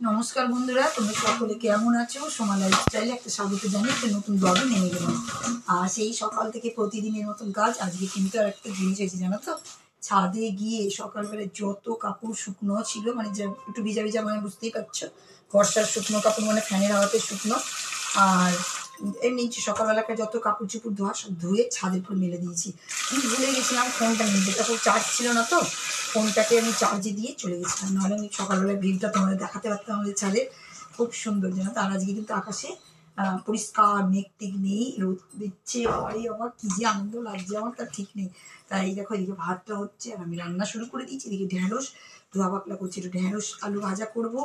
নমস্কার বন্ধুরা, তোমরা সকলে কেমন আছো? সোমা লাইফস্টাইলে একটা স্বাগত জানিয়ে একটা নতুন ব্লগে নেমে গেলাম। আর সেই সকাল থেকে প্রতিদিনের মতন কাজ। আজকে কিন্তু আর একটা জিনিস হয়েছে জানো তো, ছাদে গিয়ে সকালবেলায় যত কাপড় শুকনো ছিল, মানে যে একটু ভিজা ভিজা, মানে বুঝতেই পারছো বর্ষার শুকনো কাপড়, মানে ফ্যানের হাওয়াতে শুকনো। আর এমনি সকালবেলাকার যত কাপড় চোপড় ধোয়া সব ধুয়ে ছাদের উপর মেলে দিয়েছি। আমি ভুলে গেছিলাম ফোনটা নিতে, তখন চার্জ ছিল না, তো ফোনটাকে আমি চার্জে দিয়ে চলে গেছিলাম, নাহলে আমি সকালবেলায় ভিউটা তোমাদের দেখাতে পারতাম। আমাদের ছাদে খুব সুন্দর জানো তো। আর আজকে কিন্তু আকাশে পরিষ্কার, মেঘ টেঘ নেই, রোদ দিচ্ছে। বাবারে বাবা, কি যে আনন্দ লাগছে আমার, তার ঠিক নেই। তাই দেখো এদিকে ভাতটা হচ্ছে আর আমি রান্না শুরু করে দিয়েছি। এদিকে ঢ্যাঁড়স ধোয়া পাকলা করছি, একটু ঢ্যাঁড়স আলু ভাজা করবো।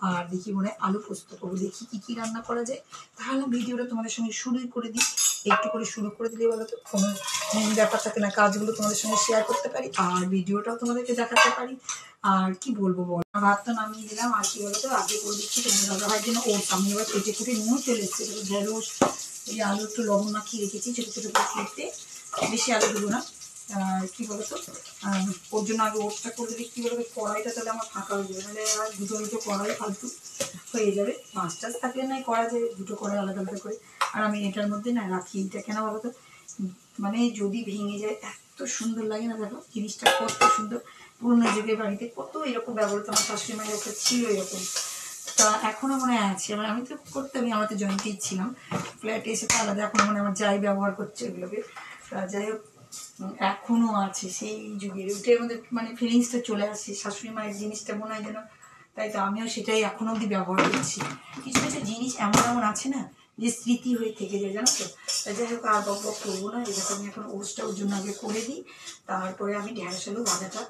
আর দেখি মনে হয় আলু পোস্ত করবো। দেখি কি কি রান্না করা যায়। তাহলে ভিডিওটা তোমাদের সঙ্গে শুরুই করে দিই। একটু করে শুরু করে দিলে বলো তো, কোনো ব্যাপার থাকে না, কাজগুলো তোমাদের সঙ্গে শেয়ার করতে পারি আর ভিডিওটাও তোমাদেরকে দেখাতে পারি। আর কি বলবো বল, ভাতটা নামিয়ে দিলাম। আর কি বলতো, আগে করে দিচ্ছি তোমাদের দাদা ভাইয়ের জন্য ওর আমি এবার কেটে কুটে নিয়েও চলে এসেছে। ঢেঁড়স, এই আলু একটু লবণ মাখিয়ে রেখেছি ছোটো ছোটো করে কেটে, বেশি আলু দেবো না। কি বলতো, ওর জন্য আগে ওটটা করে দিলে কি বলতো, কড়াইটা তাহলে আমার ফাঁকা হয়ে যাবে, নাহলে আর দুটো কড়াই ফালতু হয়ে যাবে। মাছ টাছ থাকলে নাই করা যায়, দুটো কড়াই আলাদা আলাদা করে। আর আমি এটার মধ্যে না রাখি, এটা কেন বলতো, মানে যদি ভেঙে যায় এত সুন্দর লাগে না। দেখো জিনিসটা কত সুন্দর, পুরোনো যুগের বাড়িতে কত এরকম ব্যবহৃত। আমার শাশুড়ি মায়ের একটা ছিল এরকম, তা এখনও মনে আছে। এবার আমি তো করতামই, আমার তো জয়েন্টেই ছিলাম, ফ্ল্যাটে এসে তো আলাদা। এখনও মনে আমার যাই ব্যবহার করছে এগুলোকে। যাই হোক, এখনও আছে সেই যুগের, ওইটার মধ্যে মানে ফিলিংসটা চলে আসে, শাশুড়ি মায়ের জিনিসটা মনে হয় যেন। তাই তো আমিও সেটাই এখনও অবধি ব্যবহার করছি। কিছু কিছু জিনিস এমন এমন আছে না, যে স্মৃতি হয়ে থেকে যায় জানো তো। তাই যাই হোক, আর বক করবো না। এটাকে আমি এখন ওটসটা ওর জন্য আগে করে দিই, তারপরে আমি ঢ্যাঁড়স আলু ভাজাটা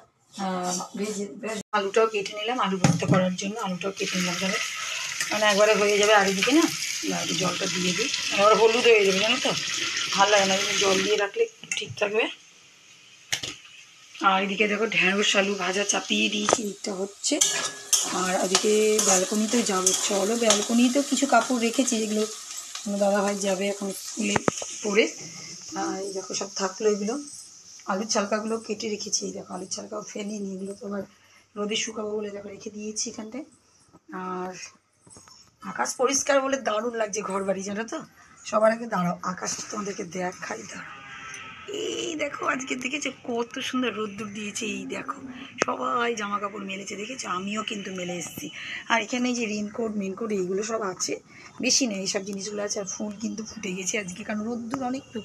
ভেজে আলুটাও কেটে নিলাম আলু ভর্তা করার জন্য। আলুটাও কেটে নিলাম যাবে, মানে একবারে হয়ে যাবে। আর এদিকে না একটু জলটা দিয়ে দিই, আবার হলুদ হয়ে যাবে জানো তো, ভালো লাগে না। জল দিয়ে রাখলে ঠিক থাকবে। আর এদিকে দেখো ঢ্যাঁড়স আলু ভাজা চাপিয়ে দিয়েছি, এটা হচ্ছে। আর ওদিকে ব্যালকনিতেও যাবো, চলো ব্যালকনিতেও কিছু কাপড় রেখেছি, যেগুলো দাদাভাই যাবে এখন স্কুলে পড়ে। এই দেখো সব থাকলো এগুলো। আলুর ছালকাগুলো কেটে রেখেছি, এই দেখো আলুর ছালকাও ফেলিনি, এগুলো তো আবার রোদে শুকাবো বলে দেখো রেখে দিয়েছি এখানটায়। আর আকাশ পরিষ্কার বলে দারুণ লাগছে ঘর বাড়ি, জানো তো। সবার আগে দাঁড়াও, আকাশটা তোমাদেরকে দেখাই, দাঁড়াও। এই দেখো আজকে দেখেছো কত সুন্দর রোদ্দুর দিয়েছে। এই দেখো সবাই জামা কাপড় মেলেছে, দেখেছো, আমিও কিন্তু মেলে এসেছি। আর এখানে যে রেনকোট মেনকোট এইগুলো সব আছে, বেশি নেই এইসব জিনিসগুলো আছে। আর ফুল কিন্তু ফুটে গেছে আজকে, কারণ রোদ্দুর অনেক, তো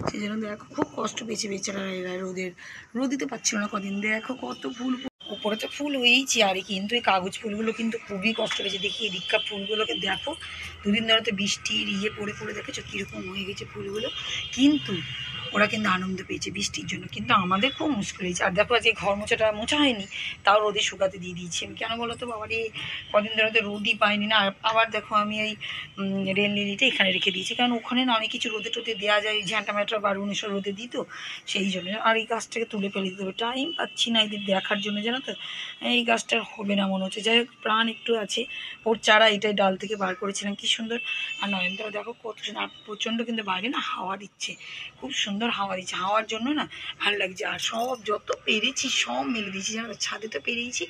সেই জন্য দেখো খুব কষ্ট পেয়েছে বেচারা এরা, রোদ দিতে পারছিল না কদিন। দেখো কত ফুল, উপরে তো ফুল হয়েইছে আর কিন্তু এই কাগজ ফুলগুলো কিন্তু খুবই কষ্ট পেয়েছে। দেখি এদিকটা ফুলগুলোকে দেখো, দুদিন ধরে তো বৃষ্টির পড়ে পড়ে দেখেছো কীরকম হয়ে গেছে ফুলগুলো। কিন্তু ওরা কিন্তু আনন্দ পেয়েছে বৃষ্টির জন্য, কিন্তু আমাদের খুব মুশকিল হয়েছে। আর দেখো আজকে ঘর মোছাটা মোছা হয়নি, তাও রোদে শুকাতে দিয়ে দিয়েছি আমি। কেন বলো তো, বাবার এই কদিন ধরে তো রোদই পাইনি না। আবার দেখো আমি এই রেল লিলিটা এখানে রেখে দিয়েছি, কারণ ওখানে না অনেক কিছু রোদে টোদে দেওয়া যায়, ঝ্যাঁটা ম্যাটা বারুন এসব রোদে দিত, সেই জন্য। আর এই গাছটাকে তুলে ফেলে দিতে হবে, টাইম পাচ্ছি না এদের দেখার জন্য জানো তো। এই গাছটা হবে না মনে হচ্ছে। যাই হোক, প্রাণ একটু আছে, ওর চারা এটাই ডাল থেকে বার করেছিলাম, কি সুন্দর। আর নয়নতারা দেখো কত সুন্দর। আর প্রচণ্ড কিন্তু বাইরে না হাওয়া দিচ্ছে, খুব সুন্দর হাওয়া দিচ্ছে, হাওয়ার জন্য না ভালো লাগছে। আর সব যত পেরেছি সব মেলে দিয়েছি জানো, ছাদে তো পেরিয়েছি,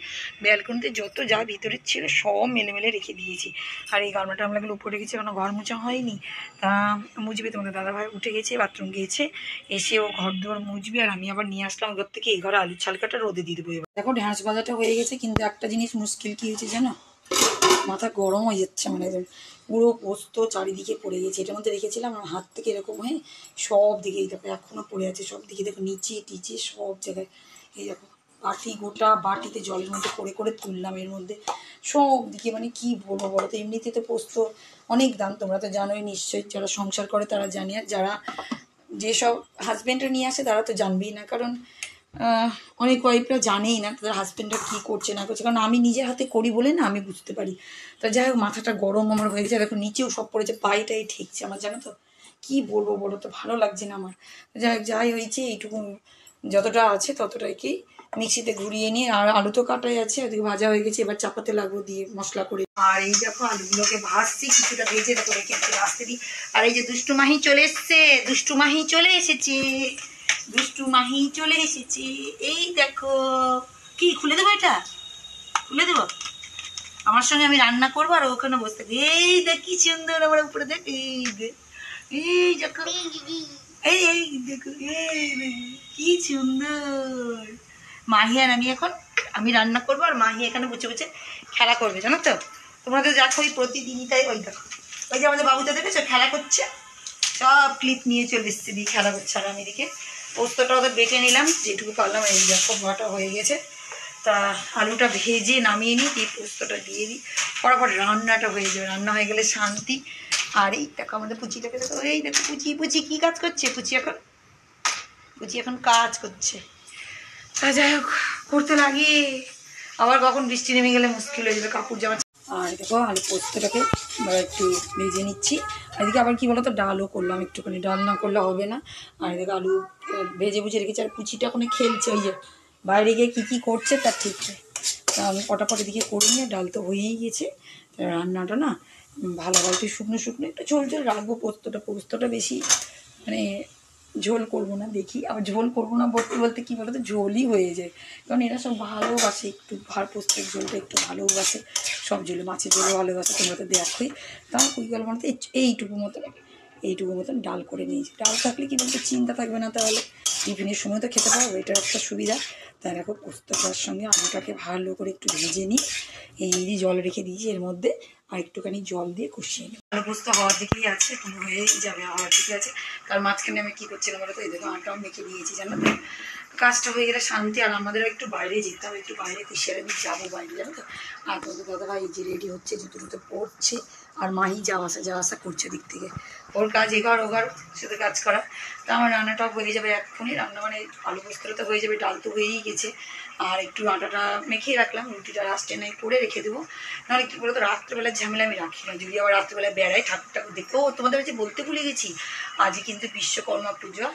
ব্যালকনিতে যত যা ভিতরের ছিল সব মেলে মেলে রেখে দিয়েছি। আর এই গামলাটা আমরা উপরে রেখেছি, কারণ ঘর মোছা হয়নি। তা মুজবে, তোমাদের দাদাভাই উঠে গেছে, বাথরুম গিয়েছে, এসে ও ঘর দুয়ার মুজবে। আর আমি আবার নিয়ে আসলাম ঘর থেকে এই ঘরে আলুর ছালকাটা রোদে দিয়ে দেবো। এবার দেখো ঢ্যাঁড়স ভাজাটা হয়ে গেছে, কিন্তু একটা জিনিস মুশকিল কী হয়েছে জানো, মাথা গরম হয়ে যাচ্ছে, মানে পুরো পোস্ত চারিদিকে পড়ে গেছে। এটার মধ্যে রেখেছিলাম, আমার হাত থেকে এরকম হয়ে সব দিকে, এই দেখো এখনও পড়ে আছে সব দিকে, দেখো নিচে টিচে সব জায়গায়। এই দেখো বাটি, গোটা বাটিতে জলের মধ্যে করে করে তুললাম, এর মধ্যে সব দিকে, মানে কি বলবো বলো তো। এমনিতে তো পোস্ত অনেক দাম, তোমরা তো জানোই নিশ্চয়ই, যারা সংসার করে তারা জানে। আর যারা যেসব হাজব্যান্ডরা নিয়ে আসে তারা তো জানবেই না, কারণ অনেক ওয়াইফরা জানেই না তাদের হাজব্যান্ডরা কী করছে না করছে, কারণ আমি নিজের হাতে করি বলে না আমি বুঝতে পারি। তা যাই হোক, মাথাটা গরম আমার হয়ে গেছে, দেখো নিচেও সব পড়েছে, পায়েটাই ঠেকছে আমার, জানো তো। কী বলবো বলো তো, ভালো লাগছে না আমার। যাই হয়েছে এইটুকু, যতটা আছে ততটাকেই মিক্সিতে ঘুরিয়ে নিয়ে, আর আলু তো কাটাই আছে, ওদিকে ভাজা হয়ে গেছে, এবার চাপাতে লাগবো দিয়ে মশলা করে। আর এই দেখো আলুগুলোকে ভাজছি, কিছুটা ভেজে দেখো রেখে একটু ভাজতে দিই। আর এই যে দুষ্টু মাহি চলে এসছে, দুষ্টু মাহি চলে এসেছে, দুষ্টু মাহি চলে এসেছে। এই দেখো, কি খুলে দেবো, এটা খুলে দেবো। আমার সঙ্গে আমি রান্না করবো আর ওখানে বসে থাকি। এই দেখ কি সুন্দর, আমার উপরে দেখ, এই দেখ, এই দেখো, এই এই দেখো, এই কি সুন্দর। মাহি আর আমি এখন, আমি রান্না করবো আর মাহি এখানে বসে বসে খেলা করবে, জানো তো। তোমরা তো দেখো ওই প্রতিদিনই তাই, ওই দেখো ওই যে আমাদের বাবুটা দেখেছো খেলা করছে, সব ক্লিপ নিয়ে চলে এসছে, দিয়ে খেলা করছে। আর আমি এদিকে পোস্তটা ওদের বেটে নিলাম যেটুকু পারলাম, এই দেখো বাটা হয়ে গেছে। তা আলুটা ভেজে নামিয়ে নিই, দিয়ে পোস্তটা দিয়ে দিই, ফটাফট রান্নাটা হয়ে যাবে। রান্না হয়ে গেলে শান্তি। আর এই দেখো আমাদের পুচিটাকে দেখো, এই দেখো পুচি, পুচি কী কাজ করছে, পুচি এখন কাজ করছে। তা যাই হোক, করতে লাগে। আবার কখন বৃষ্টি নেমে গেলে মুশকিল হয়ে যাবে কাপড় জামা। আর দেখো আলু পোস্তটাকে একটু ভেজে নিচ্ছি। আর এদিকে আবার কী বলো তো, ডালও করলাম একটুখানি, ডাল না করলে হবে না। আর এদিকে আলু ভেজে ভুজে রেখেছি। আর পুচিটা ওখানে খেলছে, ওই যে বাইরে গিয়ে কী কী করছে তার ঠিক নেই। তা আমি পটাপট এদিকে করে নিয়ে, ডাল তো হয়েই গেছে। রান্নাটা না ভালো একটু শুকনো শুকনো একটু ঝোল ঝোল রাখবো। পোস্তটা বেশি মানে ঝোল করবো না, দেখি। আবার ঝোল করবো না বলতে বলতে কী বলো তো, ঝোলই হয়ে যায়। কারণ এরা সব ভালোবাসে একটু পোস্তের ঝোলটা একটু ভালোবাসে, সব ঝোলে, মাছের ঝোলও ভালোবাসে, তোমরা তো দেখোই। তা কুই গেল মানে এইটুকু মতন ডাল করে নিয়েছি। ডাল থাকলে কী বলতো চিন্তা থাকবে না, তাহলে টিফিনের সময় তো খেতে পারবো, এটার একটা সুবিধা। তাই দেখো পোস্তটার সঙ্গে আলুটাকে ভালো করে একটু ভেজে নিই। এই জল রেখে দিয়েছি এর মধ্যে, আর একটুখানি জল দিয়ে কষিয়ে নিই। আলু পোস্ত হওয়ার দিকেই আছে, কোনো হয়েই যাবে, হওয়ার দিকে আছে। তার মাঝখানে আমি কী করছিলাম বলো তো, এই দেখো আটাও মেখে দিয়েছি, জানো তো। কাজটা হয়ে গেলে শান্তি। আর আমাদেরও একটু বাইরে যেতে হবে, একটু বাইরে কিসের আমি যাবো বাইরে, জানো তো। আর তোমাদের দাদাভাই যে রেডি হচ্ছে, জুতো পড়ছে। আর মাহি যাওয়া আসা করছে দিক থেকে, ওর কাজ এঘর ওঘর শুধু কাজ করা। তা আমার রান্নাটাও হয়ে যাবে এক্ষুনি। রান্না মানে আলু পোস্তটা তো হয়ে যাবে, ডাল তো হয়েই গেছে। আর একটু আটাটা মেখে রাখলাম, রুটিটা লাস্টে নাই করে রেখে দেবো। নাহলে কী বলতো, রাত্রেবেলার ঝামেলা আমি রাখি না। যদি আবার রাত্রেবেলায় বেড়াই, ঠাকুর দেখতেও, তোমাদের কাছে বলতে ভুলে গেছি, আজকে কিন্তু বিশ্বকর্মা পুজো।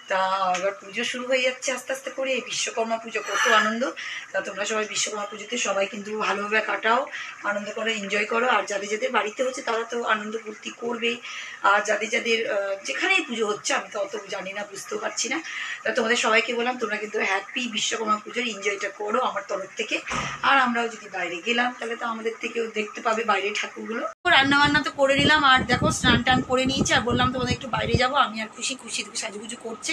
তা এবার পুজো শুরু হয়ে যাচ্ছে আস্তে আস্তে করে। এই বিশ্বকর্মা পুজো করতেও আনন্দ। তা তোমরা সবাই বিশ্বকর্মা পুজোতে সবাই কিন্তু ভালোভাবে কাটাও, আনন্দ করো, এনজয় করো। আর যাদের যাদের বাড়িতে হচ্ছে তারা তো আনন্দ ফুর্তি করবেই। আর যাদের যাদের যেখানেই পুজো হচ্ছে, আমি তো অত জানি না, বুঝতেও পারছি না। তা তোমাদের সবাইকে বললাম, তোমরা কিন্তু হ্যাপি বিশ্বকর্মা পুজোর এনজয়টা করো আমার তরফ থেকে। আর আমরাও যদি বাইরে গেলাম তাহলে তো আমাদের থেকেও দেখতে পাবে বাইরের ঠাকুরগুলো। রান্না বান্না তো করে নিলাম, আর দেখো স্নান টান করে নিয়েছি। আর বললাম তোমাদের একটু বাইরে যাবো, আমি আর খুশি সাজুগুজু করছে।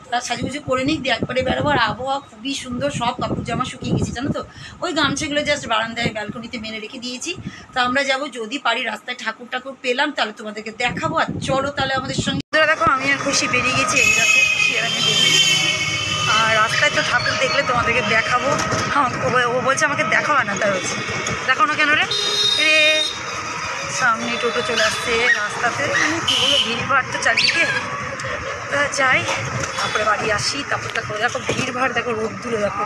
তারা সাজুগুজু করে নিক, দিয়ে একবারে বেরোবো। আর আবহাওয়া খুবই সুন্দর, সব কাপড় জামা শুকিয়ে গেছে, জানো তো। ওই গামছাগুলো জাস্ট বারান্দায় ব্যালকনিতে মেলে রেখে দিয়েছি। তা আমরা যাবো, যদি পারি রাস্তায় ঠাকুর পেলাম তাহলে তোমাদেরকে দেখাবো। আর চলো তাহলে আমাদের সঙ্গে। দেখো আমি আর খুশি বেরিয়ে গেছি, এই দেখো খুশি আর আমি বেরিয়ে গেছি। আর রাস্তায় তো ঠাকুর দেখলে তোমাদেরকে দেখাবো। হ্যাঁ, ও বলছে আমাকে দেখাবো না, তাই হচ্ছে দেখো না কেন রে। সামনে টোটো চলে আসছে রাস্তাতে, মানে কী বলো, ভিড়ভাড় তো চারদিকে। তা যাই, তারপরে বাড়ি আসি। তারপর দেখো ভিড়ভাড়, দেখো রোদ্দুরে দেখো,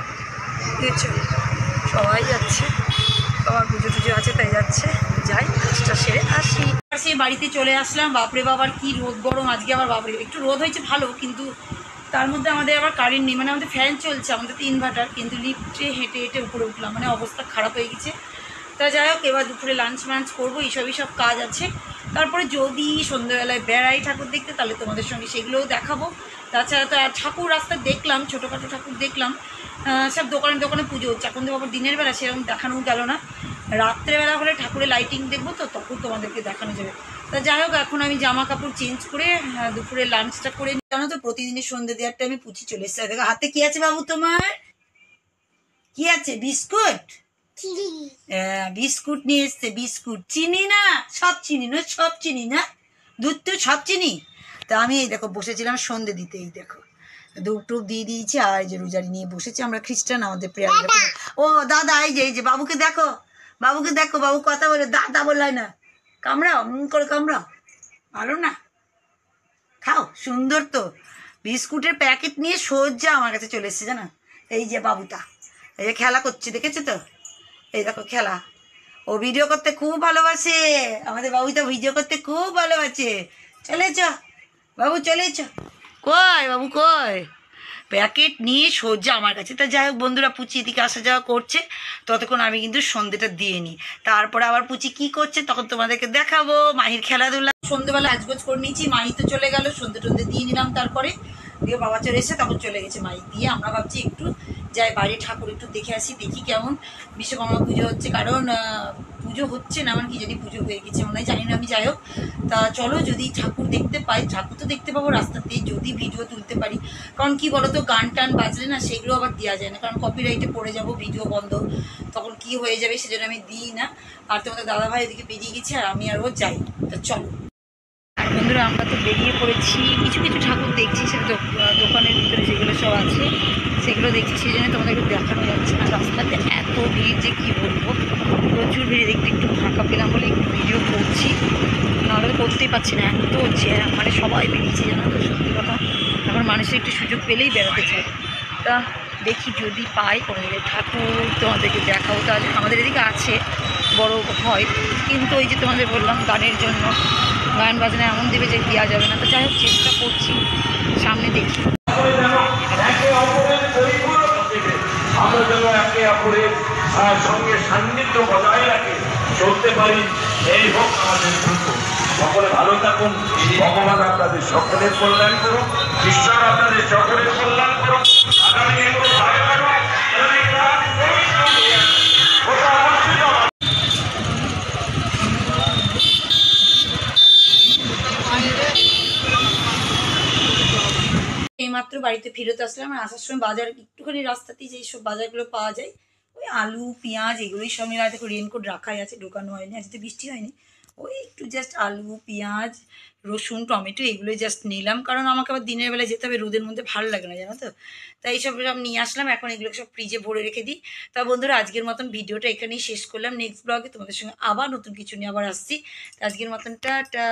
বুঝেছো, সবাই যাচ্ছে, সবার পুজো টুজো আছে তাই যাচ্ছে। যাই, কাজটা সেরে আসি। সেই বাড়িতে চলে আসলাম। বাপরে বাবার কি রোদ গরম আজকে। আবার বাপরে একটু রোদ হয়েছে ভালো, কিন্তু তার মধ্যে আমাদের আবার কারেন্ট নেই। মানে আমাদের ফ্যান চলছে, আমাদের তো ইনভার্টার, কিন্তু লিফটে হেঁটে হেঁটে উপরে উঠলাম, মানে অবস্থা খারাপ হয়ে গেছে। তা যাই হোক, এবার দুপুরে লাঞ্চ করবো, এইসবই সব কাজ আছে। তারপরে যদি সন্ধ্যাবেলায় বেড়াই ঠাকুর দেখতে, তাহলে তোমাদের সঙ্গে সেগুলোও দেখাবো। তাছাড়া তো ঠাকুর রাস্তায় দেখলাম, ছোটোখাটো ঠাকুর দেখলাম, সব দোকানে পুজো হচ্ছে। এখন তো আবার দিনের বেলা সেরকম দেখানো গেল না, রাত্রেবেলা হলে ঠাকুরের লাইটিং দেখবো, তো তখন তোমাদেরকে দেখানো যাবে। তা যাই হোক, এখন আমি জামা কাপড় চেঞ্জ করে দুপুরে লাঞ্চটা করে নিই। জানো তো, প্রতিদিনের সন্ধ্যে দেওয়ার টাইমে পুচি চলে এসছে। দেখো হাতে কি আছে বাবু, তোমার কি আছে? বিস্কুট। বিস্কুট নিয়ে এসছে, বিস্কুট। চিনি না, সব চিনি না, দুধ তো সব চিনি। তা আমি এই দেখো বসেছিলাম সন্ধ্যে দিতে, এই দেখো ধূপ টুপ দিয়ে দিয়েছি। আর এই যে রোজারি নিয়ে বসেছি, আমরা খ্রিস্টান, আমাদের প্রেয়ার। ও দাদা, এই যে বাবুকে দেখো, বাবু কথা বলে, দাদা বললাই না, কামড়াও করে কামড়াও, ভালো না, খাও, সুন্দর তো। বিস্কুটের প্যাকেট নিয়ে সোজা আমার কাছে চলে এসছে, জানো। এই যে বাবুটা, এই যে খেলা করছে, দেখেছো তো, এই দেখো খেলা। ও ভিডিও করতে খুব ভালোবাসে, আমাদের বাবুটা ভিডিও করতে খুব ভালোবাসে। চলেছ বাবু, চলেছ, কই বাবু কই? প্যাকেট নিয়ে সোজা আমার কাছে। তা যাই হোক বন্ধুরা, পুচি এদিকে আসা যাওয়া করছে, ততক্ষণ আমি কিন্তু সন্ধ্যেটা দিয়ে নিই। তারপরে আবার পুচি কি করছে তখন তোমাদেরকে দেখাবো। মাহির খেলাধুলা, সন্ধ্যেবেলা আজগোজ করে নিয়েছি। মাহি তো চলে গেল, সন্ধ্যে দিয়ে নিলাম। তারপরে দিয়ে বাবা চলে এসে তখন চলে গেছে মাহি দিয়ে। আমরা ভাবছি একটু যাই বাইরে ঠাকুর একটু দেখে আসি, দেখি কেমন বিশ্বকর্মা পুজো হচ্ছে। কারণ পুজো হচ্ছে না, আমার কি জানি পুজো হয়ে গেছে মনে হয়, জানি না আমি। যাই হোক, তা চলো যদি ঠাকুর দেখতে পাই, ঠাকুর তো দেখতে পাবো রাস্তাতে, যদি ভিডিও তুলতে পারি। কারণ কি বলো তো, গান টান বাজলে না সেগুলো আবার দেওয়া যায় না, কারণ কপিরাইটে পড়ে যাব, ভিডিও বন্ধ তখন কি হয়ে যাবে, সেজন্য আমি দিই না। আর তোমাদের দাদাভাই এদিকে বেরিয়ে গেছে আর আমি আরও যাই। তা চলো। আর বন্ধুরা আমরা তো বেরিয়ে পড়েছি, কিছু কিছু ঠাকুর দেখছি, সেটা দোকানের ভিতরে যেগুলো সব আছে সেগুলো দেখছি, সেই জন্য তোমাদেরকে দেখানো যাচ্ছে না। রাস্তাতে এত ভিড় যে কী বলবো, প্রচুর ভিড়। দেখতে একটু ফাঁকা পেলাম বলে একটু ভিডিও করছি, নাহলে করতেই পারছি না, এত জ্যাম। মানে সবাই বেরিয়েছে জানো তো, সত্যি কথা এখন মানুষের একটু সুযোগ পেলেই বেড়াতে চায়। তা দেখি যদি পাই কোনো জায়গায় ঠাকুর তোমাদেরকে দেখাবো। তাহলে আমাদের এদিকে আছে, বড় হয়, কিন্তু ওই যে তোমাদের বললাম গানের জন্য গান বাজনা এমন দেবে যে দেওয়া যাবে না। তো যাই হোক, চেষ্টা করছি, সামনে দেখি। আমরা যেন একে অপরের সঙ্গে সান্নিধ্য বজায় রাখে চলতে পারি, এই হোক আমাদের লক্ষ্য। সকলে ভালো থাকুন, ভগবান আপনাদের সকলের কল্যাণ করুন, ঈশ্বর আপনাদের সকলের কল্যাণ করুন। আগামী এইমাত্র বাড়িতে ফেরত আসলাম, আর আসার সময় বাজার একটুখানি রাস্তাতেই যে সব বাজারগুলো পাওয়া যায়, ওই আলু পেঁয়াজ এগুলোই সব মিলে। দেখো রেনকোট রাখাই আছে, ঢোকানো হয়নি, আজকে বৃষ্টি হয়নি। ওই একটু জাস্ট আলু পেঁয়াজ রসুন টমেটো এগুলোই জাস্ট নিলাম, কারণ আমাকে আবার দিনের বেলায় যেতে হবে, রোদের মধ্যে ভালো লাগে না জানো তো। তাই এইসব সব নিয়ে আসলাম, এখন এগুলো সব ফ্রিজে ভরে রেখে দিই। তা বন্ধুরা আজকের মতন ভিডিওটা এখানেই শেষ করলাম। নেক্সট ব্লগে তোমাদের সঙ্গে আবার নতুন কিছু নিয়ে আবার আসছি। আজকের মতন টাটা।